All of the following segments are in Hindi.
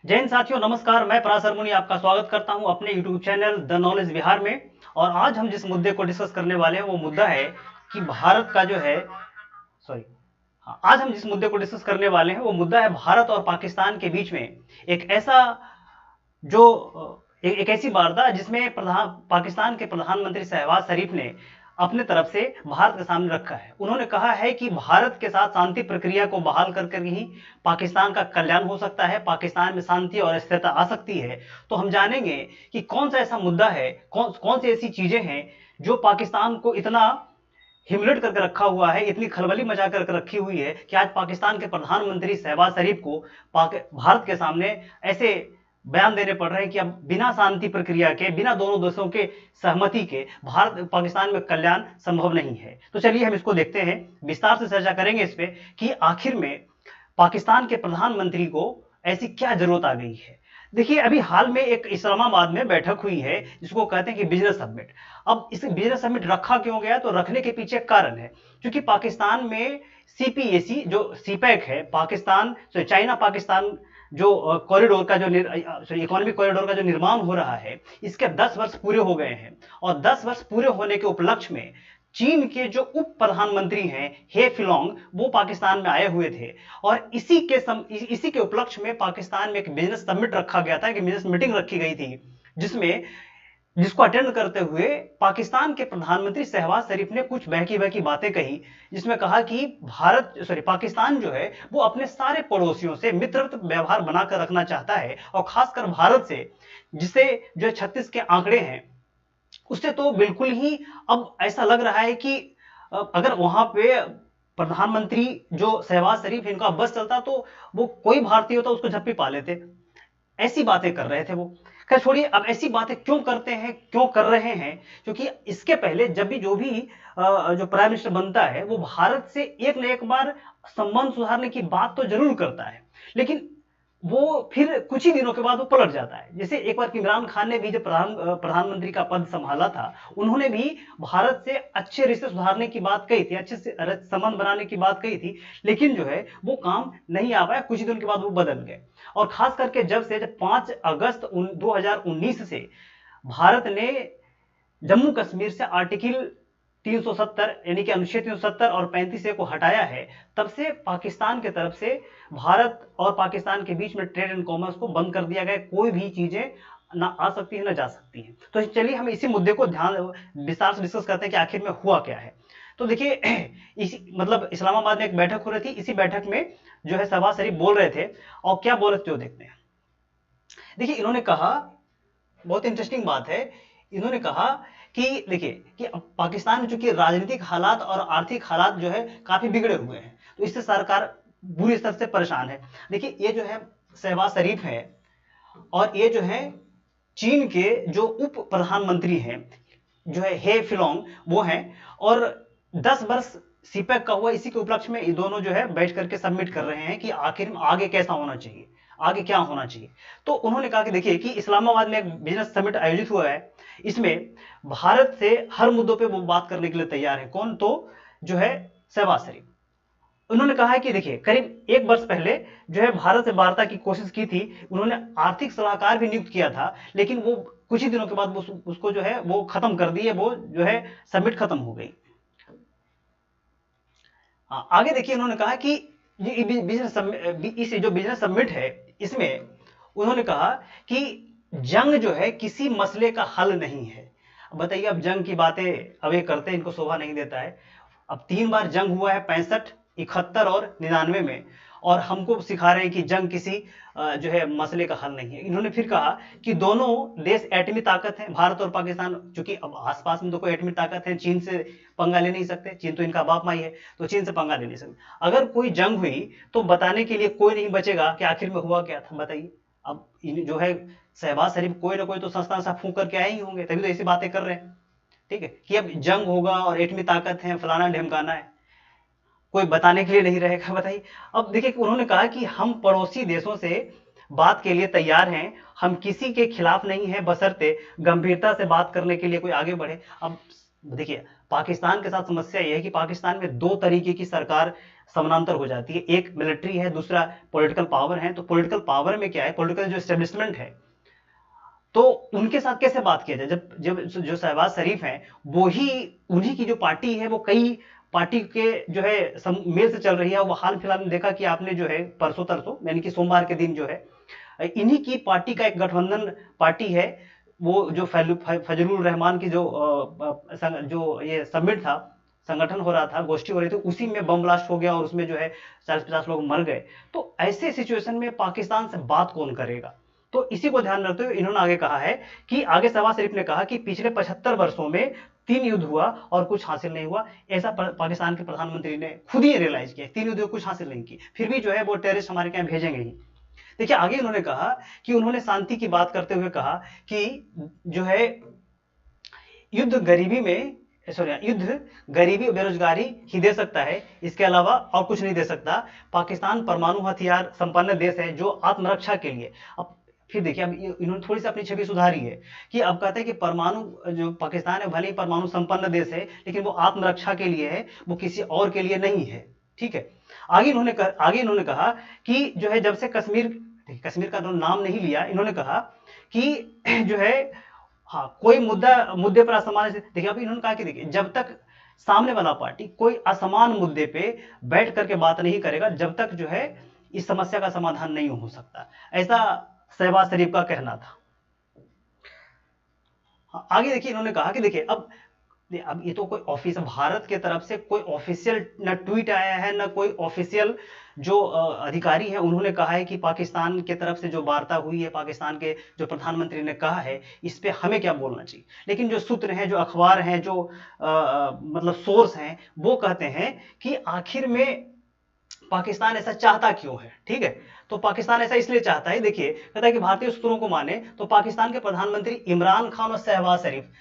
जय हिंद साथियों, नमस्कार। मैं पराशर मुनि आपका स्वागत करता हूं अपने YouTube channel the knowledge Bihar में। और आज हम जिस मुद्दे को डिस्कस करने वाले हैं वो मुद्दा है कि भारत का जो है सॉरी हाँ, आज हम जिस मुद्दे को डिस्कस करने वाले हैं वो मुद्दा है भारत और पाकिस्तान के बीच में एक ऐसा जो एक ऐसी वारदात जिसमें पाकिस्तान के प्रधानमंत्री शहबाज शरीफ ने अपने तरफ से भारत के सामने रखा है। उन्होंने कहा है कि भारत के साथ शांति प्रक्रिया को बहाल कर ही पाकिस्तान का कल्याण हो सकता है, पाकिस्तान में शांति और स्थिरता आ सकती है। तो हम जानेंगे कि कौन सा ऐसा मुद्दा है, कौन कौन सी ऐसी चीजें हैं जो पाकिस्तान को इतना हिमलेट करके रखा हुआ है, इतनी खलबली मचा करके रखी हुई है कि आज पाकिस्तान के प्रधानमंत्री शहबाज शरीफ को भारत के सामने ऐसे बयान देने पड़ रहे हैं कि अब बिना शांति प्रक्रिया के, बिना दोनों देशों के सहमति के भारत पाकिस्तान में कल्याण संभव नहीं है। तो चलिए हम इसको देखते हैं, विस्तार से चर्चा करेंगे इस पे कि आखिर में पाकिस्तान के प्रधानमंत्री को ऐसी क्या जरूरत आ गई है। देखिए, अभी हाल में एक इस्लामाबाद में बैठक हुई है जिसको कहते हैं कि बिजनेस समिट। अब इस बिजनेस समिट रखा क्यों गया, तो रखने के पीछे कारण है क्योंकि पाकिस्तान में सीपीएसी जो सीपैक है, पाकिस्तान चाइना पाकिस्तान जो कॉरिडोर का जो इकोनॉमिक कॉरिडोर का जो निर्माण हो रहा है, इसके 10 वर्ष पूरे हो गए हैं। और 10 वर्ष पूरे होने के उपलक्ष्य में चीन के जो उप प्रधानमंत्री हैं हे फिलोंग, वो पाकिस्तान में आए हुए थे। और इसी के उपलक्ष्य में पाकिस्तान में एक बिजनेस समिट रखा गया था, एक बिजनेस मीटिंग रखी गई थी जिसको अटेंड करते हुए पाकिस्तान के प्रधानमंत्री शहबाज शरीफ ने कुछ बहकी बहकी बातें कही, जिसमें कहा कि पाकिस्तान जो है वो अपने सारे पड़ोसियों से मित्रवत व्यवहार बनाकर रखना चाहता है, और खासकर भारत से, जिसे जो 36 के आंकड़े हैं उससे तो बिल्कुल ही अब ऐसा लग रहा है कि अगर वहां पे प्रधानमंत्री जो शहबाज शरीफ इनका बस चलता तो वो कोई भारतीय होता उसको झप्पी पा लेते। ऐसी बातें कर रहे थे वो। खैर छोड़िए, अब ऐसी बातें क्यों करते हैं, क्यों कर रहे हैं, क्योंकि इसके पहले जब भी जो भी जो प्राइम मिनिस्टर बनता है वो भारत से एक न एक बार संबंध सुधारने की बात तो जरूर करता है, लेकिन वो फिर कुछ ही दिनों के बाद वो पलट जाता है। जैसे एक बार इमरान खान ने भी जब प्रधानमंत्री का पद संभाला था, उन्होंने भी भारत से अच्छे रिश्ते सुधारने की बात कही थी, अच्छे से संबंध बनाने की बात कही थी, लेकिन जो है वो काम नहीं आ पाया, कुछ ही दिनों के बाद वो बदल गए। और खास करके जब 5 अगस्त 2019 से भारत ने जम्मू कश्मीर से आर्टिकल 370 यानी कि अनुच्छेद 370 और 35A को हटाया है, तब से पाकिस्तान की तरफ से भारत और पाकिस्तान के बीच में ट्रेड एंड कॉमर्स को बंद कर दिया गया। कोई भी चीजें ना आ सकती है ना जा सकती हैं। तो चलिए हम इसी मुद्दे को विस्तार से डिस्कस करते हैं कि आखिर में हुआ क्या है। तो देखिए, इसी मतलब इस्लामाबाद में एक बैठक हो रही थी, इसी बैठक में जो है शहबाज शरीफ बोल रहे थे, और क्या बोल रहे थे वो देखते हैं। देखिए, इन्होंने कहा, बहुत इंटरेस्टिंग बात है, इन्होंने कहा कि देखिए कि पाकिस्तान में चूंकि राजनीतिक हालात और आर्थिक हालात जो है काफी बिगड़े हुए हैं, तो इससे सरकार बुरी स्तर से परेशान है। देखिए, ये जो है शहबाज शरीफ है और ये जो है चीन के जो उप प्रधानमंत्री हैं जो है हे फिलोंग, वो हैं। और 10 वर्ष सीपैक का हुआ, इसी के उपलक्ष्य में ये दोनों जो है बैठ करके सबमिट कर रहे हैं कि आखिर आगे कैसा होना चाहिए, आगे क्या होना चाहिए। तो उन्होंने कहा कि देखिए कि इस्लामाबाद में एक बिजनेस समिट आयोजित हुआ है, इसमें भारत से हर मुद्दों पे वो बात करने के लिए तैयार है। कौन, तो जो है शहबाज शरीफ। उन्होंने कहा है कि देखिए करीब 1 वर्ष पहले जो है भारत से वार्ता की कोशिश की थी, उन्होंने आर्थिक सलाहकार भी नियुक्त किया था, लेकिन वो कुछ ही दिनों के बाद उसको जो है वो खत्म कर दिए, वो जो है समिट खत्म हो गई। आगे देखिए, उन्होंने कहा कि इस जो बिजनेस समिट है, इसमें उन्होंने कहा कि जंग जो है किसी मसले का हल नहीं है। बताइए, अब जंग की बातें अब ये करते हैं, इनको शोभा नहीं देता है। अब 3 बार जंग हुआ है, 65, 71 और 99 में, और हमको सिखा रहे हैं कि जंग किसी जो है मसले का हल नहीं है। इन्होंने फिर कहा कि दोनों देश एटमी ताकत हैं, भारत और पाकिस्तान, चूंकि अब आसपास में तो कोई एटमी ताकत है, चीन से पंगा ले नहीं सकते, चीन तो इनका बाप माई है, तो चीन से पंगा ले नहीं सकते। अगर कोई जंग हुई तो बताने के लिए कोई नहीं बचेगा कि आखिर में हुआ क्या था। बताइए, अब जो है शहबाज शरीफ कोई ना कोई तो संस्था सा फूंक करके आए ही होंगे, तभी तो ऐसी बातें कर रहे हैं। ठीक है, कि अब जंग होगा और एटमी ताकत है, फलाना ढिमकाना है, कोई बताने के लिए नहीं रहेगा। बताइए, अब देखिए उन्होंने कहा कि हम पड़ोसी देशों से बात के लिए तैयार हैं, हम किसी के खिलाफ नहीं हैं, बशर्ते गंभीरता से बात करने के लिए कोई आगे बढ़े। अब देखिए, पाकिस्तान के साथ समस्या यह है कि पाकिस्तान में दो तरीके की सरकार समानांतर हो जाती है, एक मिलिट्री है, दूसरा पॉलिटिकल पावर है। तो पॉलिटिकल पावर में क्या है, पॉलिटिकल जो एस्टेब्लिशमेंट है, तो उनके साथ कैसे बात किया जाए, जब जब जो शहबाज शरीफ हैं वो ही, उन्हीं की जो पार्टी है वो कई पार्टी के जो है मेल से चल रही है। वो हाल फिलहाल में देखा कि आपने जो है परसों तरसों यानी कि सोमवार के दिन जो है इन्हीं की पार्टी का एक गठबंधन पार्टी है, वो जो फजलुर रहमान की जो ये समिट था, संगठन हो रहा था, गोष्ठी हो रही थी, उसी में बम ब्लास्ट हो गया और उसमें जो है 40-50 लोग मर गए। तो ऐसे सिचुएशन में पाकिस्तान से बात कौन करेगा? तो इसी को ध्यान में रखते हुए इन्होंने आगे कहा है कि आगे शहबाज शरीफ ने कहा कि पिछले 75 वर्षों में 3 युद्ध हुआ और कुछ हासिल नहीं हुआ। ऐसा पाकिस्तान के प्रधानमंत्री ने खुद ही रियलाइज किया, 3 युद्ध कुछ हासिल नहीं की, फिर भी जो है वो टेररिस्ट हमारे यहाँ भेजेंगे ही। देखिए आगे इन्होंने कहा कि उन्होंने शांति की बात करते हुए कहा कि जो है युद्ध गरीबी और बेरोजगारी ही दे सकता है, इसके अलावा और कुछ नहीं दे सकता। पाकिस्तान परमाणु हथियार संपन्न देश है जो आत्मरक्षा के लिए, अब फिर देखिए अब इन्होंने थोड़ी सी अपनी छवि सुधारी है कि अब कहते हैं कि परमाणु जो पाकिस्तान है भले ही परमाणु संपन्न देश है, लेकिन वो आत्मरक्षा के लिए है, वो किसी और के लिए नहीं है। ठीक है, आगे इन्होंने कहा कि जो है जब से कश्मीर का नाम नहीं लिया, इन्होंने कहा कि जो है हाँ कोई मुद्दे पर असमान, देखिए अब इन्होंने कहा कि देखिए जब तक सामने वाला पार्टी कोई असमान मुद्दे पे बैठ करके बात नहीं करेगा, जब तक जो है इस समस्या का समाधान नहीं हो सकता, ऐसा शहबाज शरीफ का कहना था। आगे देखिए इन्होंने कहा कि देखिए अब ये तो कोई ऑफिस, भारत के तरफ से कोई ऑफिशियल न ट्वीट आया है, न कोई ऑफिशियल जो अधिकारी है उन्होंने कहा है कि पाकिस्तान के तरफ से जो वार्ता हुई है, पाकिस्तान के जो प्रधानमंत्री ने कहा है, इस पे हमें क्या बोलना चाहिए। लेकिन जो सूत्र हैं, जो अखबार हैं, जो मतलब सोर्स हैं, वो कहते हैं कि आखिर में पाकिस्तान ऐसा चाहता क्यों है। ठीक है, तो पाकिस्तान ऐसा इसलिए चाहता है, देखिए कहता है कि भारतीय सूत्रों को माने तो पाकिस्तान के प्रधानमंत्री इमरान खान और शहबाज शरीफ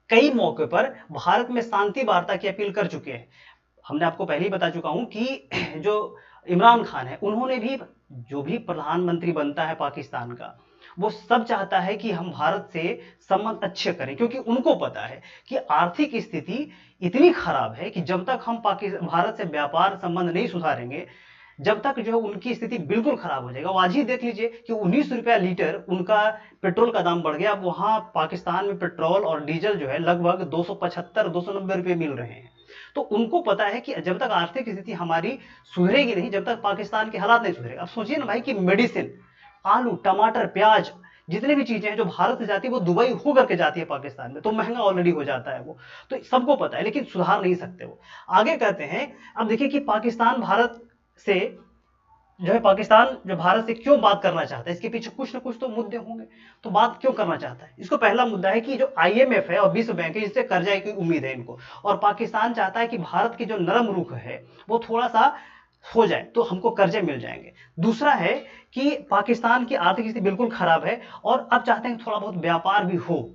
कई मौके पर भारत में शांति वार्ता की अपील कर चुके हैं। हमने आपको पहले ही बता चुका हूं कि जो इमरान खान है, उन्होंने भी, जो भी प्रधानमंत्री बनता है पाकिस्तान का, वो सब चाहता है कि हम भारत से संबंध अच्छे करें, क्योंकि उनको पता है कि आर्थिक स्थिति इतनी खराब है कि जब तक हम भारत से व्यापार संबंध नहीं सुधारेंगे, जब तक जो है उनकी स्थिति बिल्कुल खराब हो जाएगा। आज ही देख लीजिए कि 19 रुपया लीटर उनका पेट्रोल का दाम बढ़ गया। अब वहां पाकिस्तान में पेट्रोल और डीजल जो है लगभग 275-290 रुपये मिल रहे हैं। तो उनको पता है कि जब तक आर्थिक स्थिति हमारी सुधरेगी नहीं, जब तक पाकिस्तान के हालात नहीं सुधरेगा। अब सोचिए ना भाई कि मेडिसिन, आलू, टमाटर, प्याज, जितने भी चीजें हैं जो भारत से जाती है वो दुबई होकर के जाती है पाकिस्तान में, तो महंगा ऑलरेडी हो जाता है वो, तो सबको पता है, लेकिन सुधार नहीं सकते वो। आगे कहते हैं, अब देखिए कि पाकिस्तान भारत से जो है, पाकिस्तान जो भारत से क्यों बात करना चाहता है, इसके पीछे कुछ ना कुछ तो मुद्दे होंगे। तो बात क्यों करना चाहता है, इसको पहला मुद्दा है कि जो IMF है और विश्व बैंक है, इससे कर्जा की उम्मीद है इनको, और पाकिस्तान चाहता है कि भारत की जो नरम रुख है वो थोड़ा सा हो जाए तो हमको कर्जे मिल जाएंगे। दूसरा है कि पाकिस्तान की आर्थिक स्थिति बिल्कुल खराब है और अब चाहते हैं थोड़ा बहुत व्यापार भी हो,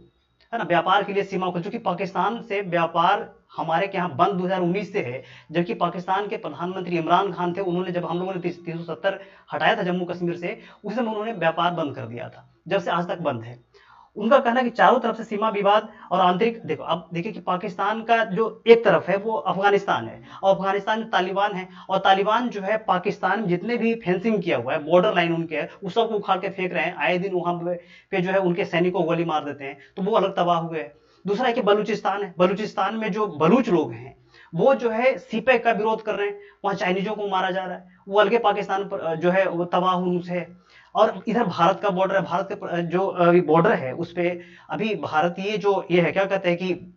है ना, व्यापार के लिए सीमा को, क्योंकि पाकिस्तान से व्यापार हमारे के यहाँ बंद 2019 से है, जबकि पाकिस्तान के प्रधानमंत्री इमरान खान थे, उन्होंने जब हम लोगों ने 370 हटाया था जम्मू कश्मीर से, उस समय उन्होंने व्यापार बंद कर दिया था, जब से आज तक बंद है। उनका कहना है कि चारों तरफ से सीमा विवाद और आंतरिक, देखो अब देखिए कि पाकिस्तान का जो एक तरफ है वो अफगानिस्तान है, और अफगानिस्तान में तालिबान है, और तालिबान जो है पाकिस्तान में जितने भी फेंसिंग किया हुआ है, बॉर्डर लाइन उनके है, उस सबको उखाड़ के फेंक रहे हैं, आए दिन वहां पे जो है उनके सैनिकों को गोली मार देते हैं, तो वो अलग तबाह हुए हैं। दूसरा है कि बलूचिस्तान है, बलूचिस्तान में जो बलूच लोग हैं वो जो है सीपैक का विरोध कर रहे हैं, वहां चाइनीजों को मारा जा रहा है, वो अलगे पाकिस्तान पर जो है वो तबाह उनसे। और इधर भारत का बॉर्डर है, भारत के जो अभी बॉर्डर है उस पे अभी भारतीय जो ये है, क्या कहते हैं कि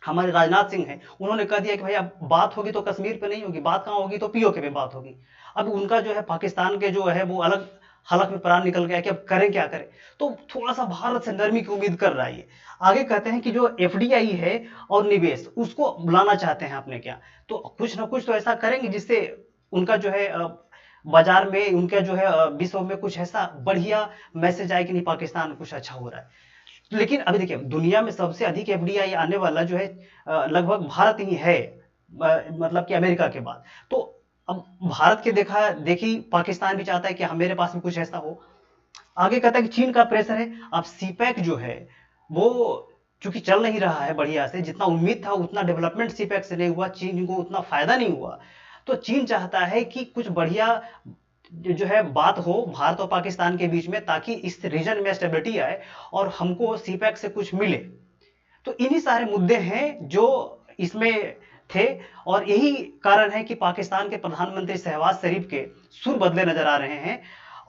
हमारे राजनाथ सिंह हैं, उन्होंने कह दिया कि भाई अब बात होगी तो कश्मीर पे नहीं होगी, बात कहां होगी तो POK पे बात होगी। अब उनका जो है पाकिस्तान के जो है वो अलग हलक में प्राण निकल गया कि अब करें क्या करें, तो थोड़ा सा भारत से नरमी की उम्मीद कर रहा है। आगे कहते हैं कि जो FDI है और निवेश, उसको बुलाना चाहते हैं अपने क्या, तो कुछ ना कुछ तो ऐसा करेंगे जिससे उनका जो है बाजार में, उनका जो है विश्व में कुछ ऐसा बढ़िया मैसेज आए कि नहीं पाकिस्तान कुछ अच्छा हो रहा है। लेकिन अभी देखिए दुनिया में सबसे अधिक FDI आने वाला जो है लगभग भारत ही है, मतलब कि अमेरिका के बाद। तो अब भारत के देखी पाकिस्तान भी चाहता है कि हाँ मेरे पास भी कुछ ऐसा हो। आगे कहता है कि चीन का प्रेशर है। अब सीपैक जो है वो चूंकि चल नहीं रहा है बढ़िया से, जितना उम्मीद था उतना डेवलपमेंट सीपैक से नहीं हुआ, चीन को उतना फायदा नहीं हुआ। तो चीन चाहता है कि कुछ बढ़िया जो है बात हो भारत और पाकिस्तान के बीच में, ताकि इस रीजन में स्टेबिलिटी आए और हमको सीपैक से कुछ मिले। तो इन्हीं सारे मुद्दे हैं जो इसमें थे, और यही कारण है कि पाकिस्तान के प्रधानमंत्री शहबाज शरीफ के सुर बदले नजर आ रहे हैं।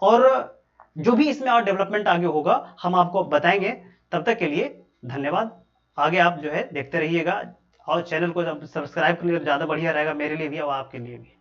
और जो भी इसमें और डेवलपमेंट आगे होगा हम आपको बताएंगे। तब तक के लिए धन्यवाद। आगे आप जो है देखते रहिएगा, और चैनल को सब्सक्राइब कर लीजिए, ज्यादा बढ़िया रहेगा मेरे लिए भी और आपके लिए भी।